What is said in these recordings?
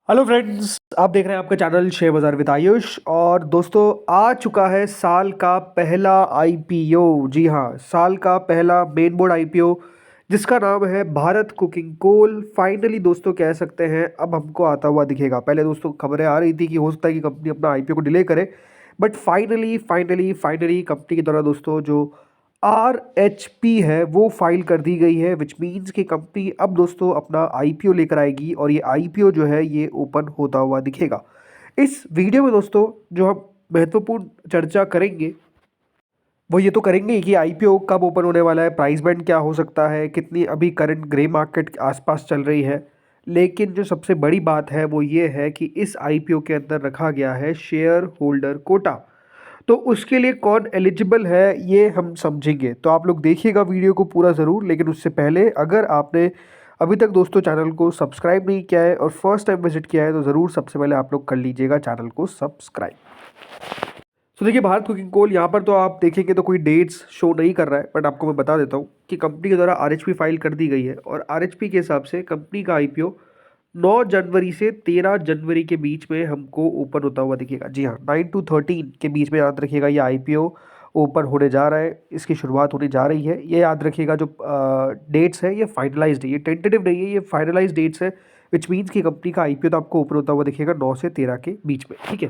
Hello friends, आप देख रहे हैं आपका चैनल शेयर बाजार विद आयुष। और दोस्तों, आ चुका है साल का पहला आईपीओ। जी हाँ, साल का पहला मेन बोर्ड आईपीओ जिसका नाम है भारत कुकिंग कोल। फाइनली दोस्तों कह सकते हैं अब हमको आता हुआ दिखेगा। पहले दोस्तों खबरें आ रही थी कि हो सकता है कि कंपनी अपना आईपीओ को डिले करे, but finally finally finally company के द्वारा दोस्तों जो RHP है वो फाइल कर दी गई है, विच मीन्स कि कंपनी अब दोस्तों अपना आईपीओ लेकर आएगी और ये आईपीओ जो है ये ओपन होता हुआ दिखेगा। इस वीडियो में दोस्तों जो हम महत्वपूर्ण चर्चा करेंगे वो ये तो करेंगे कि आईपीओ कब ओपन होने वाला है, प्राइस बैंड क्या हो सकता है, कितनी अभी करंट ग्रे मार्केट के आसपास चल रही है। लेकिन जो सबसे बड़ी बात है वो ये है कि इस आईपीओ के अंदर रखा गया है शेयर होल्डर कोटा। तो उसके लिए कौन एलिजिबल है ये हम समझेंगे, तो आप लोग देखिएगा वीडियो को पूरा ज़रूर। लेकिन उससे पहले अगर आपने अभी तक दोस्तों चैनल को सब्सक्राइब नहीं किया है और फर्स्ट टाइम विजिट किया है तो ज़रूर सबसे पहले आप लोग कर लीजिएगा चैनल को सब्सक्राइब। तो देखिए, भारत कुकिंग कोल यहाँ पर तो आप देखेंगे तो कोई डेट्स शो नहीं कर रहा है, बट आपको मैं बता देता हूँ कि कंपनी के द्वारा RHP फाइल कर दी गई है और RHP के हिसाब से कंपनी का आईपीओ 9 जनवरी से 13 जनवरी के बीच में हमको ओपन होता हुआ दिखेगा। जी हाँ, 9 to 13 के बीच में याद रखिएगा ये आईपीओ ओपन होने जा रहा है, इसकी शुरुआत होने जा रही है। ये याद रखिएगा जो डेट्स है ये फाइनलाइज्ड है, ये टेंटेटिव नहीं है, ये फाइनलाइज्ड डेट्स है, विच मीन्स की कंपनी का आईपीओ तो आपको ओपन होता हुआ दिखेगा 9 से 13 के बीच में। ठीक है,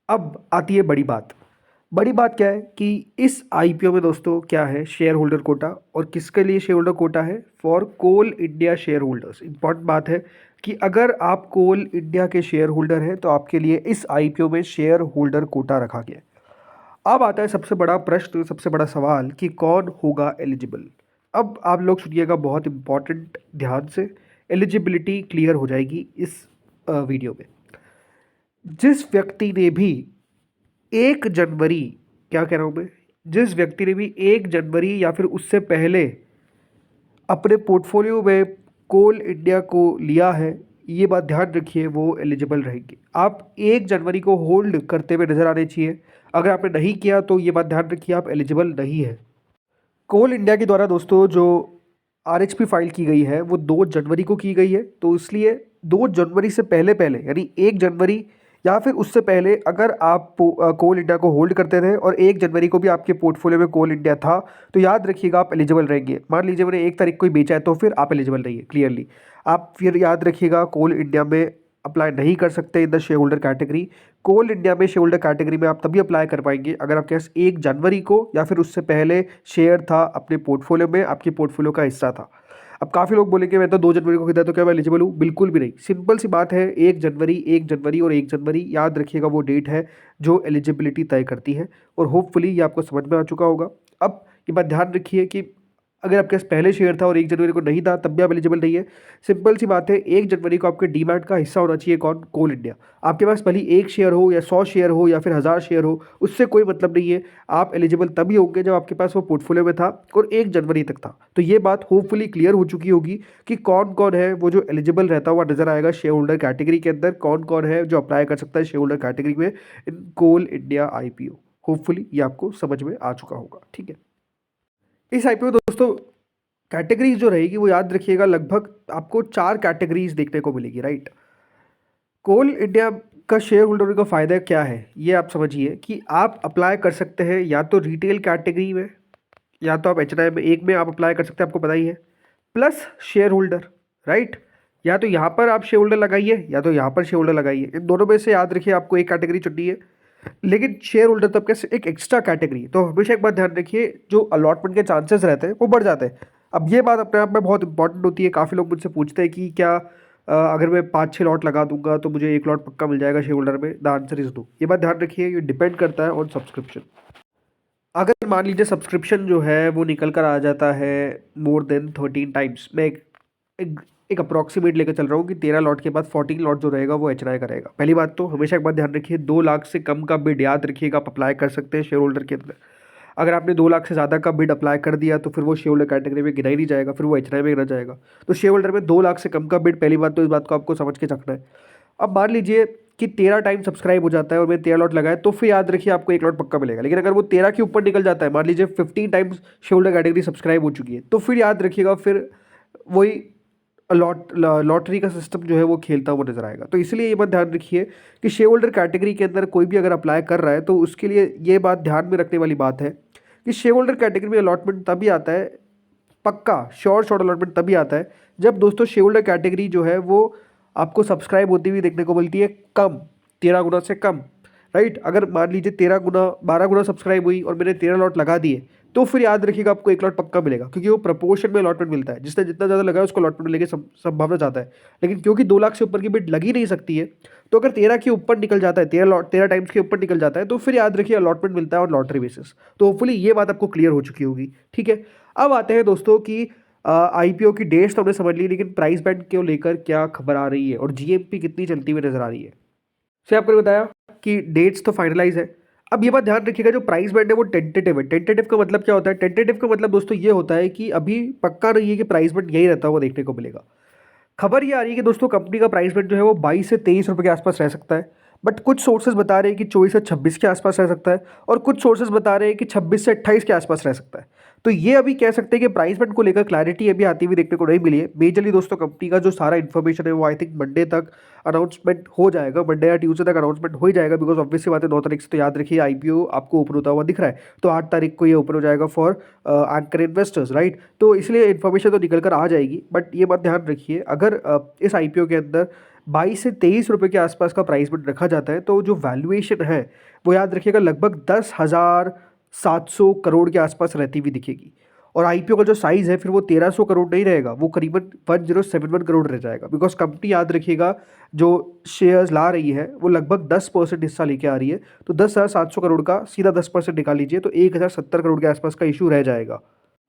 अब आती है बड़ी बात। बड़ी बात क्या है कि इस आईपीओ में दोस्तों क्या है, शेयर होल्डर कोटा। और किसके लिए शेयर होल्डर कोटा है? For Coal India shareholders. Important बात है कि अगर आप कोल इंडिया के शेयर होल्डर हैं तो आपके लिए इस आईपीओ में शेयर होल्डर कोटा रखा गया है। अब आता है सबसे बड़ा प्रश्न, सबसे बड़ा सवाल कि कौन होगा एलिजिबल। अब आप लोग सुनिएगा बहुत इंपॉर्टेंट ध्यान से, एलिजिबिलिटी क्लियर हो जाएगी इस वीडियो में। जिस व्यक्ति ने भी 1 जनवरी, क्या कह रहा हूँ मैं, जिस व्यक्ति ने भी 1 जनवरी या फिर उससे पहले अपने पोर्टफोलियो में कोल इंडिया को लिया है, ये बात ध्यान रखिए, वो एलिजिबल रहेंगे। आप 1 जनवरी को होल्ड करते हुए नजर आने चाहिए। अगर आपने नहीं किया तो ये बात ध्यान रखिए, आप एलिजिबल नहीं है। कोल इंडिया के द्वारा दोस्तों जो RHP फाइल की गई है वो 2 जनवरी को की गई है, तो इसलिए 2 जनवरी से पहले पहले यानी 1 जनवरी या फिर उससे पहले अगर आप कोल इंडिया को होल्ड करते थे और 1 जनवरी को भी आपके पोर्टफोलियो में कोल इंडिया था तो याद रखिएगा आप एलिजिबल रहेंगे। मान लीजिए मैंने 1 तारीख को ही बेचा है तो फिर आप एलिजिबल नहीं है क्लियरली। आप फिर याद रखिएगा कोल इंडिया में अप्लाई नहीं कर सकते in the shareholder category. Coal India में शेयर होल्डर कैटेगरी में आप तभी अप्लाई कर पाएंगे अगर आपके पास 1 जनवरी को या फिर उससे पहले शेयर था अपने पोर्टफोलियो में, आपके पोर्टफोलियो का हिस्सा था। अब काफ़ी लोग बोलेंगे मैं तो 2 जनवरी को खरीदा तो क्या मैं एलिजिबल हूँ? बिल्कुल भी नहीं। सिंपल सी बात है, 1 जनवरी, 1 जनवरी और 1 जनवरी याद रखिएगा वो डेट है जो एलिजिबिलिटी तय करती है। और होपफुली ये आपको समझ में आ चुका होगा। अब ये बात ध्यान रखिए कि अगर आपके पास पहले शेयर था और 1 जनवरी को नहीं था तब भी आप एलिजिबल नहीं है। सिंपल सी बात है, 1 जनवरी को आपके डीमैट का हिस्सा होना चाहिए कौन? कोल इंडिया। आपके पास भले 1 शेयर हो या 100 शेयर हो या फिर 1000 शेयर हो, उससे कोई मतलब नहीं है। आप एलिजिबल तभी होंगे जब आपके पास वो पोर्टफोलियो में था और 1 जनवरी तक था। तो ये बात होपफुली क्लियर हो चुकी होगी कि कौन कौन है वो जो एलिजिबल रहता हुआ नजर आएगा शेयर होल्डर कैटेगरी के अंदर, कौन कौन है जो अप्लाई कर सकता है शेयर होल्डर कैटेगरी में इन कोल इंडिया आईपीओ। होपफुली ये आपको समझ में आ चुका होगा। ठीक है, इस आईपीओ दोस्तों कैटेगरीज जो रहेगी वो याद रखिएगा, लगभग आपको 4 कैटेगरीज देखने को मिलेगी, राइट। कोल इंडिया का शेयर होल्डर का फ़ायदा क्या है ये आप समझिए कि आप अप्लाई कर सकते हैं या तो रिटेल कैटेगरी में या तो आप HNI में, एक में आप अप्लाई कर सकते हैं, आपको पता ही है, प्लस शेयर होल्डर, राइट। या तो यहाँ पर आप शेयर होल्डर लगाइए या तो यहाँ पर शेयर होल्डर लगाइए, इन दोनों में से याद रखिए आपको एक कैटेगरी चुननी है। लेकिन शेयर होल्डर तब कैसे एक एक्स्ट्रा कैटेगरी है, तो हमेशा एक बात ध्यान रखिए, जो अलॉटमेंट के चांसेस रहते हैं वो बढ़ जाते हैं। अब ये बात अपने आप में बहुत इंपॉर्टेंट होती है। काफ़ी लोग मुझसे पूछते हैं कि क्या अगर मैं 5-6 लॉट लगा दूंगा तो मुझे 1 लॉट पक्का मिल जाएगा शेयर होल्डर में? The answer is no. ये बात ध्यान रखिए, ये डिपेंड करता है ऑन सब्सक्रिप्शन। अगर मान लीजिए सब्सक्रिप्शन जो है वो निकल कर आ जाता है मोर देन 13 टाइम्स, मैं एक एक अप्रॉक्सीमेट लेकर चल रहा हूँ कि 13 लॉट के बाद 14 लॉट जो रहेगा वो HNI का रहेगा। पहली बात तो हमेशा एक बात ध्यान रखिए, 2 लाख से कम का बिड याद रखिएगा आप अप्लाई कर सकते हैं शेयर होल्डर के अंदर। अगर आपने 2 लाख से ज़्यादा का बिड अप्लाई कर दिया तो फिर वो शेयर होल्डर कैटेगरी में गिना ही नहीं जाएगा, फिर वो HNI में गिना जाएगा। तो शेयर होल्डर में 2 लाख से कम का बिड, पहली बात तो इस बात को आपको समझ के रखना है। अब मान लीजिए कि 13 टाइम सब्सक्राइब हो जाता है और मैंने 13 लॉट लगाए तो फिर याद रखिए आपको 1 लॉट पक्का मिलेगा। लेकिन अगर वो 13 के ऊपर निकल जाता है, मान लीजिए 15 times share holder category subscribe हो चुकी है, तो फिर याद रखिएगा फिर वही लॉटरी का सिस्टम जो है वो खेलता हुआ नजर आएगा। तो इसलिए ये बात ध्यान रखिए कि शेयर होल्डर कैटेगरी के अंदर कोई भी अगर अप्लाई कर रहा है तो उसके लिए ये बात ध्यान में रखने वाली बात है कि शेयर होल्डर कैटेगरी में अलॉटमेंट तभी आता है, पक्का शॉर्ट अलॉटमेंट तभी आता है जब दोस्तों शेयर होल्डर कैटेगरी जो है वो आपको सब्सक्राइब होती हुई देखने को मिलती है कम, 13 गुना से कम, राइट। अगर मान लीजिए 13 गुना 12 गुना सब्सक्राइब हुई और मैंने 13 लॉट लगा दिए तो फिर याद रखिएगा आपको 1 लॉट पक्का मिलेगा, क्योंकि वो प्रपोर्शन में अलॉटमेंट मिलता है। जिसने जितना ज़्यादा लगाया उसको अलॉटमेंट मिलने की संभावना ज़्यादा है। लेकिन क्योंकि 2 लाख से ऊपर की बिड लगी नहीं सकती है, तो अगर 13 के ऊपर निकल जाता है, 13 टाइम्स के ऊपर निकल जाता है, तो फिर याद रखिए अलॉटमेंट मिलता है और लॉटरी बेसिस। तो होपफुली ये बात आपको क्लियर हो चुकी होगी, ठीक है। अब आते हैं दोस्तों कि आईपीओ की डेट्स तो हमने समझ ली, लेकिन प्राइस बैंड को लेकर क्या खबर आ रही है और जीएमपी कितनी चलती हुई नजर आ रही है। से आपको बताया कि डेट्स तो फाइनलाइज है। अब ये बात ध्यान रखिएगा, जो प्राइस बैंड है वो टेंटेटिव है। टेंटेटिव का मतलब क्या होता है? टेंटेटिव का मतलब दोस्तों ये होता है कि अभी पक्का नहीं है कि प्राइस बैंड यही रहता हुआ देखने को मिलेगा। खबर ये आ रही है कि दोस्तों कंपनी का प्राइस बैंड जो है वो 22 से 23 रुपये के आसपास रह सकता है। बट कुछ सोर्सेज बता रहे हैं कि 24 से 26 के आसपास रह सकता है, और कुछ सोर्सेज बता रहे हैं कि 26 से 28 के आसपास रह सकता है। तो ये अभी कह सकते हैं कि प्राइस बैंड को लेकर क्लैरिटी अभी आती हुई देखने को नहीं मिली है। मेजरली दोस्तों कंपनी का जो सारा इन्फॉर्मेशन है वो आई थिंक मंडे तक अनाउंसमेंट हो जाएगा, मंडे या ट्यूसडे तक अनाउंसमेंट हो ही जाएगा। बिकॉज ऑब्वियसली बात है 9 तारीख से तो याद रखिए आईपीओ आपको ओपन होता हुआ दिख रहा है, तो 8 तारीख को ये ओपन हो जाएगा फॉर एंकर इन्वेस्टर्स, राइट। तो इसलिए इन्फॉर्मेशन तो निकल कर आ जाएगी। बट ये बात ध्यान रखिए, अगर इस आईपीओ के अंदर 22 से 23 रुपये के आसपास का प्राइस बैंड रखा जाता है तो जो वैल्यूएशन है वो याद रखिएगा लगभग 10,700 करोड़ के आसपास रहती हुई दिखेगी। और आईपीओ का जो साइज़ है फिर वो 1300 करोड़ नहीं रहेगा, वो करीबन 1071 करोड़ रह जाएगा। बिकॉज कंपनी याद रखिएगा जो शेयर्स ला रही है वो लगभग 10% हिस्सा लेके आ रही है। तो 10,700 करोड़ का सीधा 10% निकाल लीजिए तो 1,070 करोड़ के आसपास का इशू रह जाएगा,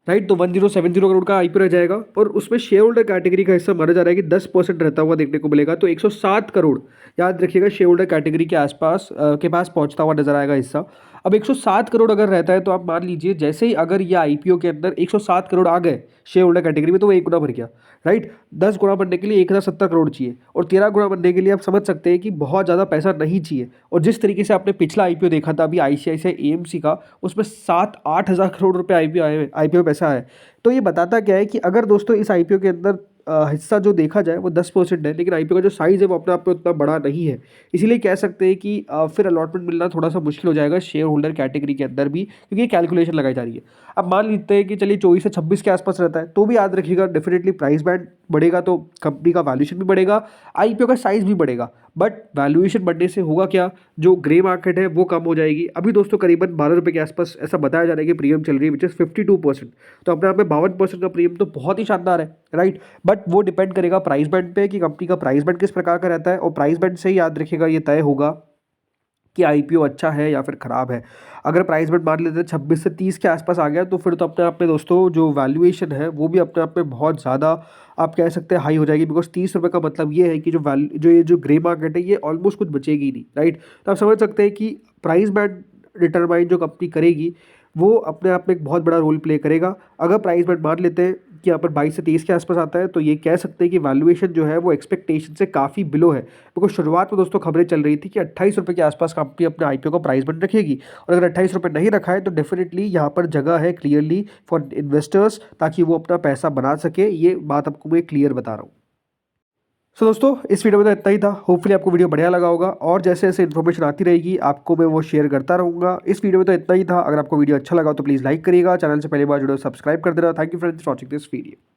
राइट। तो 1070 करोड़ का आईपीओ रह जाएगा, और उसमें शेयर होल्डर कैटेगरी का हिस्सा माना जा रहा है कि 10% रहता हुआ देखने को मिलेगा। तो 107 करोड़ याद रखिएगा शेयर होल्डर कैटेगरी के आसपास के पास पहुंचता हुआ नजर आएगा हिस्सा। अब 107 करोड़ अगर रहता है तो आप मान लीजिए जैसे ही अगर ये आईपीओ के अंदर 107 करोड़ आ गए शेयर होल्डर कैटेगरी में तो वो 1 गुना भर गया, राइट। 10 गुना बनने के लिए 1070 करोड़ चाहिए, और 13 गुना बनने के लिए आप समझ सकते हैं कि बहुत ज़्यादा पैसा नहीं चाहिए। और जिस तरीके से आपने पिछला आईपीओ देखा था अभी आईसीआईसीआई एएमसी का, उसमें 7-8 हज़ार करोड़ रुपए आईपीओ पैसा है। तो ये बताता क्या है कि अगर दोस्तों इस आईपीओ के अंदर हिस्सा जो देखा जाए वो 10% है, लेकिन आईपीओ का जो साइज़ है वो अपने आप में उतना बड़ा नहीं है। इसीलिए कह सकते हैं कि फिर अलॉटमेंट मिलना थोड़ा सा मुश्किल हो जाएगा शेयर होल्डर कैटेगरी के अंदर भी, क्योंकि ये कैलकुलेशन लगाई जा रही है। अब मान लेते हैं कि चलिए 24 से 26 के आसपास रहता है, तो भी याद रखिएगा डेफिनेटली प्राइस बैंड बढ़ेगा तो कंपनी का वैल्यूएशन भी बढ़ेगा, आईपीओ का साइज़ भी बढ़ेगा। बट वैल्यूएशन बढ़ने से होगा क्या, जो ग्रे मार्केट है वो कम हो जाएगी। अभी दोस्तों करीबन 12 रुपये के आसपास ऐसा बताया जा रहा है कि प्रीमियम चल रही है, विच इज़ 52%। तो अपने आप में 52% का प्रीमियम तो बहुत ही शानदार है, राइट। बट वो डिपेंड करेगा प्राइस बैंड पे कि कंपनी का प्राइस बैंड किस प्रकार का रहता है, और प्राइस बैंड से ही याद रखिएगा ये तय होगा कि आईपीओ अच्छा है या फिर ख़राब है। अगर प्राइस बैंड मान लेते हैं 26 से 30 के आसपास आ गया तो फिर तो अपने आप में दोस्तों जो वैल्यूएशन है वो भी अपने आप में बहुत ज़्यादा आप कह सकते हैं हाई हो जाएगी। बिकॉज 30 रुपये का मतलब ये है कि जो ग्रे मार्केट है ये ऑलमोस्ट कुछ बचेगी ही नहीं, राइट। तो आप समझ सकते हैं कि प्राइस बैंड डिटरमाइन जो कंपनी करेगी वो अपने आप में एक बहुत बड़ा रोल प्ले करेगा। अगर प्राइस बैंड मान लेते हैं कि यहाँ पर 22 से 23 के आसपास आता है तो ये कह सकते हैं कि वैल्यूएशन जो है वो एक्सपेक्टेशन से काफ़ी बिलो है। बिकॉज शुरुआत में दोस्तों खबरें चल रही थी कि 28 रुपये के आसपास कंपनी अपने आईपीओ का प्राइस बैंड रखेगी, और अगर 28 रुपये नहीं रखा है तो डेफिनेटली यहाँ पर जगह है क्लियरली फॉर इन्वेस्टर्स, ताकि वो अपना पैसा बना सके। ये बात आपको मैं क्लियर बता रहा हूँ। सो दोस्तों इस वीडियो में तो इतना ही था। होपफुली आपको वीडियो बढ़िया लगा होगा, और जैसे जैसे इन्फॉर्मेशन आती रहेगी आपको मैं वो शेयर करता रहूँगा। इस वीडियो में तो इतना ही था। अगर आपको वीडियो अच्छा लगा तो प्लीज़ लाइक करिएगा, चैनल से पहली बार जुड़े सब्सक्राइब कर देना। Thank you friends for watching this video.